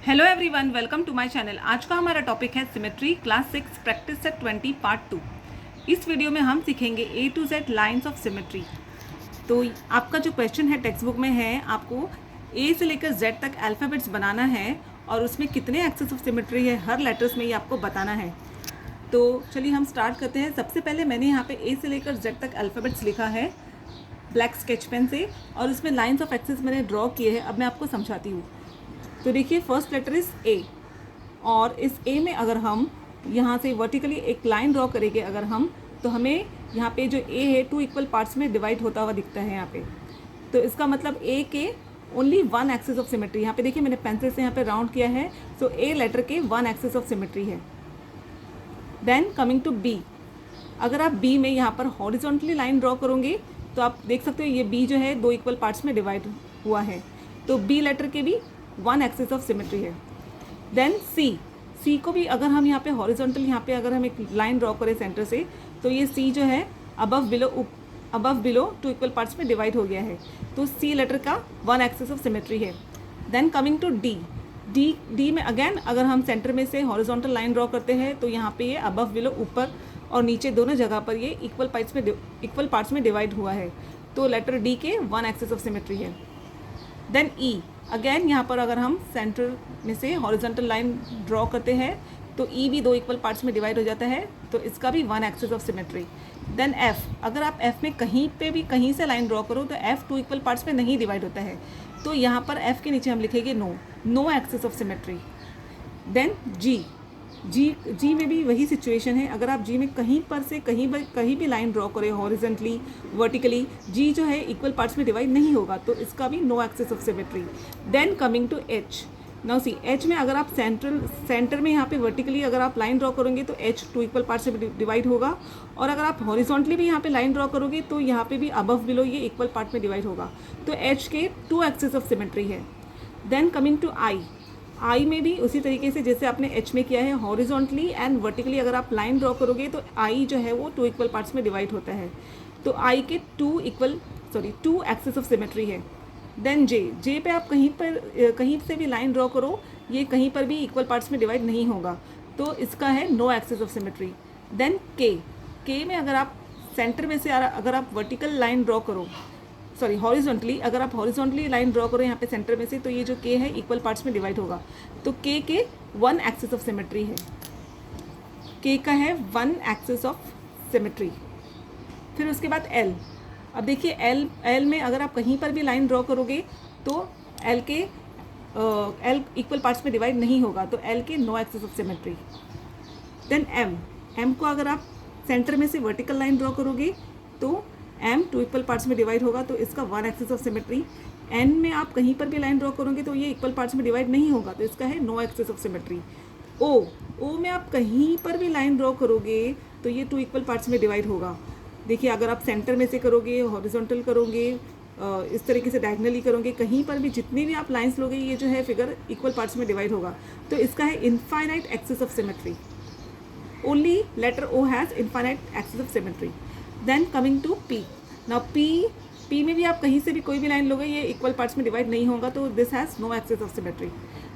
Hello everyone, welcome to my channel. आज का हमारा टॉपिक है symmetry, class 6 practice set 20 part 2। इस वीडियो में हम सीखेंगे A to Z lines of symmetry. तो आपका जो क्वेश्चन है टेक्स्ट बुक में है, आपको ए से लेकर जेड तक अल्फ़ाबेट्स बनाना है और उसमें कितने एक्सेस ऑफ सिमेट्री है हर लेटर्स में ये आपको बताना है। तो चलिए हम स्टार्ट करते हैं। सबसे पहले मैंने यहाँ पे ए से लेकर जेड तक अल्फ़ाबेट्स लिखा है ब्लैक स्केच पेन से, और उसमें लाइन्स ऑफ एक्सेस मैंने ड्रॉ किए हैं। अब मैं आपको समझाती हूँ। तो देखिए, फर्स्ट लेटर इज़ ए, और इस ए में अगर हम यहाँ से वर्टिकली एक लाइन ड्रॉ करेंगे अगर हम, तो हमें यहाँ पे जो ए है 2 इक्वल पार्ट्स में डिवाइड होता हुआ दिखता है यहाँ पे। तो इसका मतलब ए के ओनली 1 एक्सिस ऑफ सिमेट्री, यहाँ पे देखिए मैंने पेंसिल से यहाँ पे राउंड किया है। सो ए लेटर के 1 एक्सिस ऑफ सिमेट्री है। देन कमिंग टू बी, अगर आप बी में यहाँ पर हॉरिजॉन्टली लाइन ड्रॉ करोगे तो आप देख सकते हो ये बी जो है 2 इक्वल पार्ट्स में डिवाइड हुआ है। तो बी लेटर के भी 1 एक्सिस ऑफ सिमेट्री है। देन सी को भी अगर हम यहाँ पे हॉरिजॉन्टल यहाँ पे अगर हम एक लाइन ड्रॉ करें सेंटर से, तो ये सी जो है अबव बिलो 2 इक्वल पार्ट्स में डिवाइड हो गया है। तो सी लेटर का 1 एक्सिस ऑफ सिमेट्री है। देन कमिंग टू डी में अगेन अगर हम सेंटर में से हॉरिजॉन्टल लाइन ड्रॉ करते हैं तो यहाँ पे ये अबव बिलो ऊपर और नीचे दोनों जगह पर ये इक्वल पार्ट्स में डिवाइड हुआ है। तो लेटर डी के 1 एक्सिस ऑफ सिमेट्री है। देन ई, अगेन यहाँ पर अगर हम सेंटर में से हॉरिजॉन्टल लाइन ड्रॉ करते हैं तो ई भी 2 इक्वल पार्ट्स में डिवाइड हो जाता है, तो इसका भी 1 axis of symmetry. Then F, अगर आप एफ में कहीं से लाइन ड्रॉ करो तो एफ 2 इक्वल पार्ट्स में नहीं डिवाइड होता है, तो यहाँ पर एफ के नीचे हम लिखेंगे no axis of symmetry. Then G में भी वही सिचुएशन है। अगर आप जी में कहीं भी लाइन ड्रॉ करें हॉरिजेंटली वर्टिकली, जी जो है इक्वल पार्ट्स में डिवाइड नहीं होगा, तो इसका भी no axis of symmetry. Then coming to H, now see H में अगर आप सेंटर में यहाँ पे वर्टिकली अगर आप लाइन ड्रॉ करोगे तो एच 2 इक्वल पार्ट्स में डिवाइड होगा, और अगर आप हॉरिजॉन्टली भी यहाँ पे लाइन ड्रॉ करोगे तो यहाँ पे भी अबव बिलो ये इक्वल पार्ट में डिवाइड होगा। तो एच के 2 एक्सिस ऑफ सिमेट्री है। देन कमिंग टू आई में भी उसी तरीके से जैसे आपने एच में किया है, हॉरिजॉन्टली एंड वर्टिकली अगर आप लाइन ड्रॉ करोगे तो आई जो है वो 2 इक्वल पार्ट्स में डिवाइड होता है। तो आई के 2 एक्सिस ऑफ सिमेट्री है। देन जे पे आप कहीं से भी लाइन ड्रॉ करो, ये कहीं पर भी इक्वल पार्ट्स में डिवाइड नहीं होगा, तो इसका है no axis of symmetry. Then K में अगर आप सेंटर में से अगर आप वर्टिकल लाइन ड्रॉ करो, हॉरिजॉन्टली अगर आप हॉरिजॉन्टली लाइन ड्रॉ करो यहाँ पे सेंटर में से, तो ये जो के है इक्वल पार्ट्स में डिवाइड होगा, तो के 1 एक्सिस ऑफ सिमेट्री है। के का है 1 एक्सिस ऑफ सिमेट्री। फिर उसके बाद एल, अब देखिए एल में अगर आप कहीं पर भी लाइन ड्रॉ करोगे तो एल इक्वल पार्ट्स में डिवाइड नहीं होगा, तो एल के no axis of symmetry. Then M को अगर आप सेंटर में से वर्टिकल लाइन ड्रॉ करोगे तो एम 2 इक्वल पार्ट्स में डिवाइड होगा, तो इसका 1 एक्सिस ऑफ सिमेट्री। एन में आप कहीं पर भी लाइन ड्रॉ करोगे तो ये इक्वल पार्ट्स में डिवाइड नहीं होगा, तो इसका है नो एक्सिस ऑफ सिमेट्री। ओ में आप कहीं पर भी लाइन ड्रॉ करोगे तो ये 2 इक्वल पार्ट्स में डिवाइड होगा। देखिए, अगर आप सेंटर में से करोगे, हॉरिजॉन्टल करोगे, इस तरीके से डायगनली करोगे, कहीं पर भी जितनी भी आप लाइन्स लोगे ये जो है फिगर इक्वल पार्ट्स में डिवाइड होगा, तो इसका है infinite axis of symmetry. Only letter O has infinite axis of symmetry. Then coming to P, now P में भी आप कहीं से भी कोई भी लाइन लोगे ये इक्वल पार्ट्स में डिवाइड नहीं होगा, तो this has no axis of symmetry.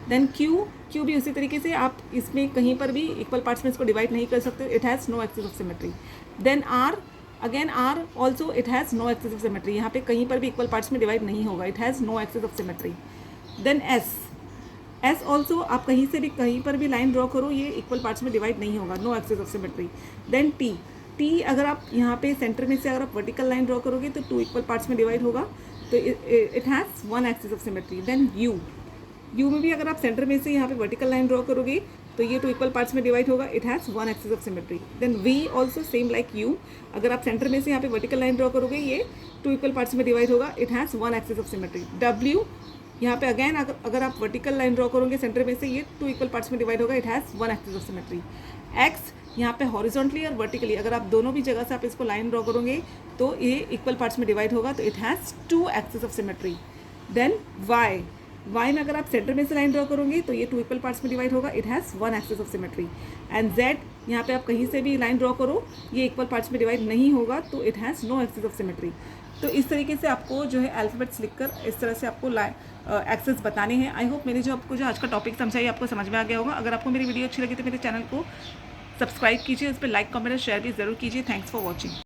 Then Q भी उसी तरीके से आप इसमें कहीं पर भी इक्वल पार्ट्स में इसको डिवाइड नहीं कर सकते, it has no axis of symmetry. Then again R also it has no axis of symmetry, यहाँ पे कहीं पर भी इक्वल पार्ट्स में डिवाइड नहीं होगा, it has no axis of symmetry. Then S also आप कहीं पर भी लाइन ड्रॉ करो ये इक्वल पार्ट्स में डिवाइड नहीं होगा, no axis of symmetry. Then T अगर आप यहाँ पे सेंटर में से अगर आप वर्टिकल लाइन ड्रॉ करोगे तो 2 इक्वल पार्ट्स में डिवाइड होगा, तो it has 1 axis of symmetry. Then U में भी अगर आप सेंटर में से यहाँ पे वर्टिकल लाइन ड्रॉ करोगे तो ये 2 इक्वल पार्ट्स में डिवाइड होगा, it has 1 axis of symmetry. Then V also same like U, अगर आप सेंटर में से यहाँ पे वर्टिकल लाइन ड्रॉ करोगे ये 2 इक्वल पार्ट्स में डिवाइड होगा, it has 1 axis of symmetry. W, यहाँ पे अगेन अगर आप वर्टिकल लाइन ड्रॉ करोगे सेंटर में से ये 2 इक्वल पार्ट्स में डिवाइड होगा, it has 1 axis of symmetry. X, यहाँ पे हॉरिजॉन्टली और वर्टिकली अगर आप दोनों भी जगह से आप इसको लाइन ड्रॉ करोगे तो ये इक्वल पार्ट्स में डिवाइड होगा, तो it has 2 axis of symmetry. Then Y में अगर आप सेंटर में से लाइन ड्रॉ करोगे तो ये 2 इक्वल पार्ट्स में डिवाइड होगा, it has 1 axis of symmetry. And Z, यहाँ पे आप कहीं से भी लाइन ड्रॉ करो ये इक्वल पार्ट्स में डिवाइड नहीं होगा, तो it has no axis of symmetry. तो इस तरीके से आपको जो है अल्फ़ाबेट्स लिखकर इस तरह से आपको एक्सेस बताने हैं। आई होप मेरी जो आपको जो आज का टॉपिक समझाई आपको समझ में आ गया होगा। अगर आपको मेरी वीडियो अच्छी लगी तो मेरे चैनल को सब्सक्राइब कीजिए, उस पर लाइक कमेंट और शेयर भी ज़रूर कीजिए। Thanks for watching.